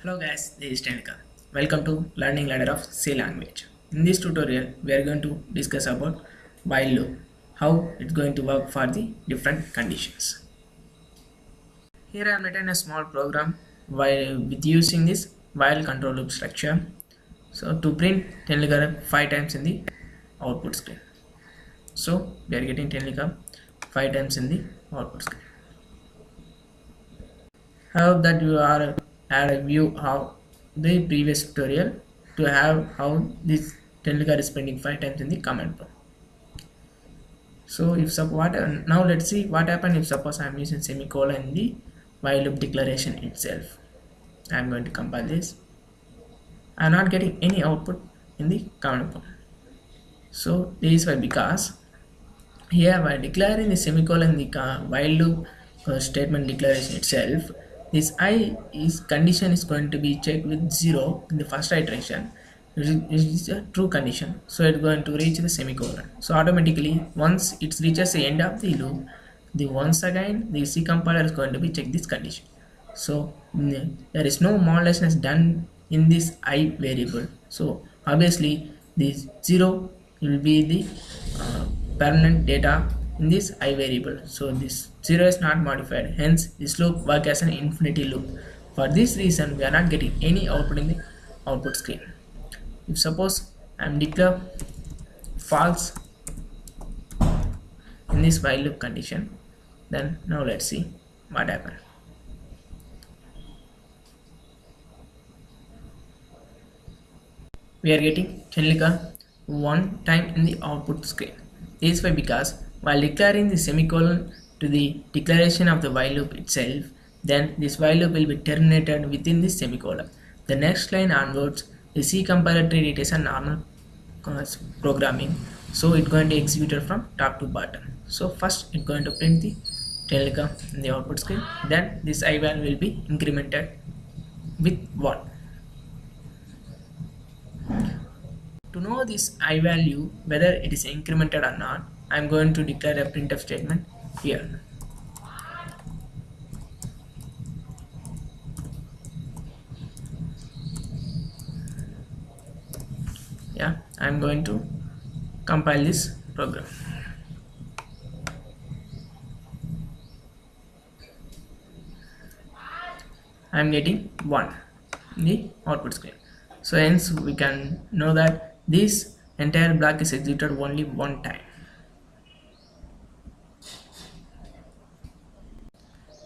Hello guys, this is Tenika. Welcome to Learning Ladder of C language. In this tutorial, we are going to discuss about while loop, how it's going to work for the different conditions. Here I am written a small program while with using this while control loop structure. So to print Tenika 5 times in the output screen. So we are getting Tenika 5 times in the output screen. I hope that you are had a view of the previous tutorial to have how this Telugu is printing 5 times in the command prompt. So if now let's see what happens if suppose I am using semicolon in the while loop declaration itself. I am going to compile this. I am not getting any output in the command prompt. So this is why, because here by declaring the semicolon in the while loop statement declaration itself, this condition is going to be checked with 0 in the first iteration. It is a true condition, so it's going to reach the semicolon. So automatically once it reaches the end of the loop, once again the C compiler is going to be check this condition. So there is no modulations done in this I variable. So obviously this 0 will be the permanent data in this I variable. So this 0 is not modified, hence this loop works as an infinity loop. For this reason we are not getting any output in the output screen. If suppose I am declare false in this while loop condition, then now let's see what happens. We are getting Telugu 1 time in the output screen. This is why, because while declaring the semicolon to the declaration of the while loop itself, then this while loop will be terminated within this semicolon. The next line onwards, the C compiler treat it as a normal programming, so it's going to execute it from top to bottom. So first it's going to print the Telugu in the output screen, then this I value will be incremented with 1. To know this I value, whether it is incremented or not, I am going to declare a printf statement here. Yeah, I am going to compile this program. I am getting 1 in the output screen. So hence we can know that this entire block is executed only one time.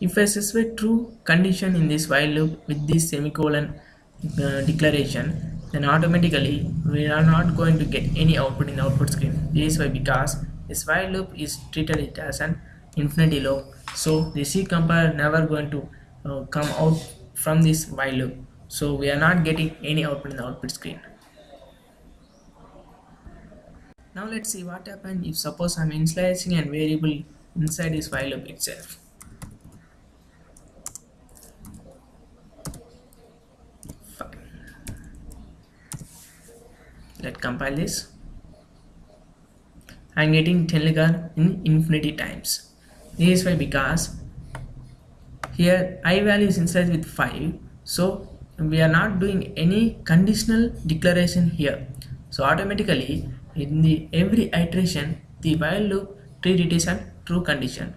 If I specify true condition in this while loop with this semicolon declaration, then automatically we are not going to get any output in the output screen. This is why, because this while loop is treated it as an infinity loop, so the C compiler never going to come out from this while loop. So we are not getting any output in the output screen. Now let's see what happens if suppose I am initializing a variable inside this while loop itself. Let's compile this. I am getting Telugu in infinity times. This is why, because here I value is initialized with 5, so we are not doing any conditional declaration here. So automatically in the every iteration the while loop treat it as a true condition.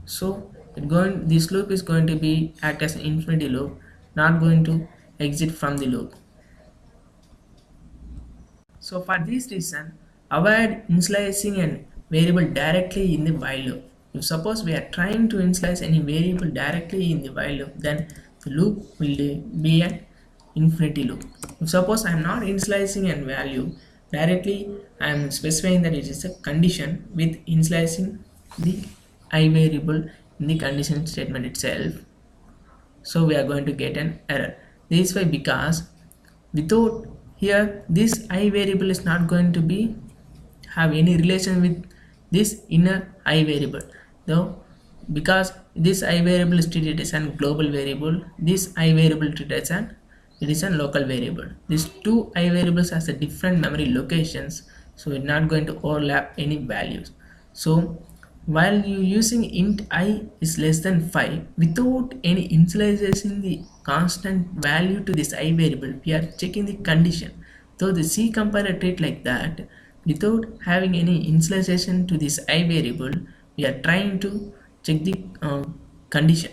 So this loop is going to be act as an infinity loop, not going to exit from the loop. So for this reason, avoid initializing a variable directly in the while loop. If suppose we are trying to initialize any variable directly in the while loop, then the loop will be an infinity loop. If suppose I am not initializing a value directly, I am specifying that it is a condition with initializing the I variable in the condition statement itself, so we are going to get an error. This is why, because without here this I variable is not going to be have any relation with this inner I variable, though, because this I variable is treated as a global variable, this I variable treated as it is a local variable. These two I variables has a different memory locations, so it's not going to overlap any values. So while you using int I is less than 5 without any initializing the constant value to this I variable, we are checking the condition. So the C compiler treat like that, without having any initialization to this I variable, we are trying to check the condition.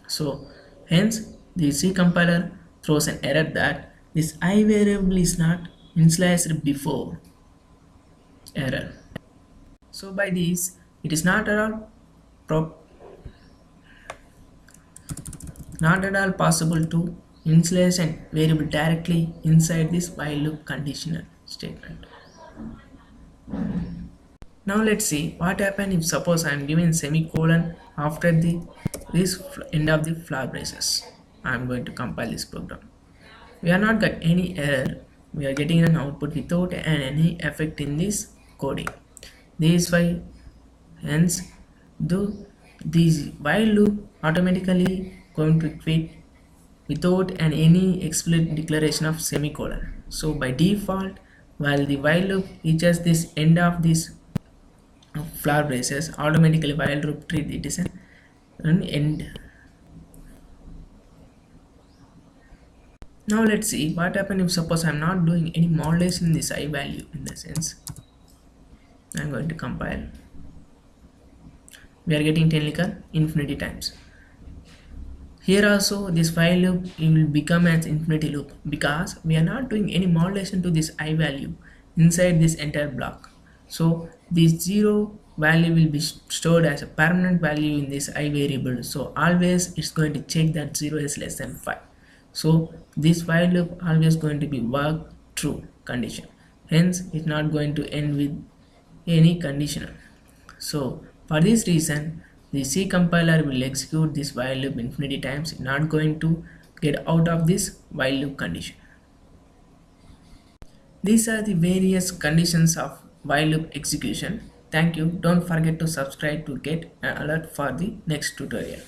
So hence the C compiler throws an error that this I variable is not initialized before. Error. So by this, it is pro- not at all possible to initialize a variable directly inside this while loop conditional statement. Now let's see what happens if suppose I am given semicolon after the end of the flower braces. I am going to compile this program. We are not got any error. We are getting an output without any effect in this coding. This is why hence do this while loop automatically going to quit without any explicit declaration of semicolon. So by default, while the while loop reaches this end of this flower braces, automatically while loop treat it is an end. Now let's see what happens if suppose I'm not doing any modulation in this I value. In the sense, I'm going to compile. We are getting technical infinity times. Here also this while loop will become as infinity loop because we are not doing any modulation to this I value inside this entire block. So this 0 value will be stored as a permanent value in this I variable. So always it's going to check that 0 is less than 5. So this while loop always going to be work true condition. Hence it's not going to end with any conditional. So for this reason, the C compiler will execute this while loop infinity times, not going to get out of this while loop condition. These are the various conditions of while loop execution. Thank you. Don't forget to subscribe to get an alert for the next tutorial.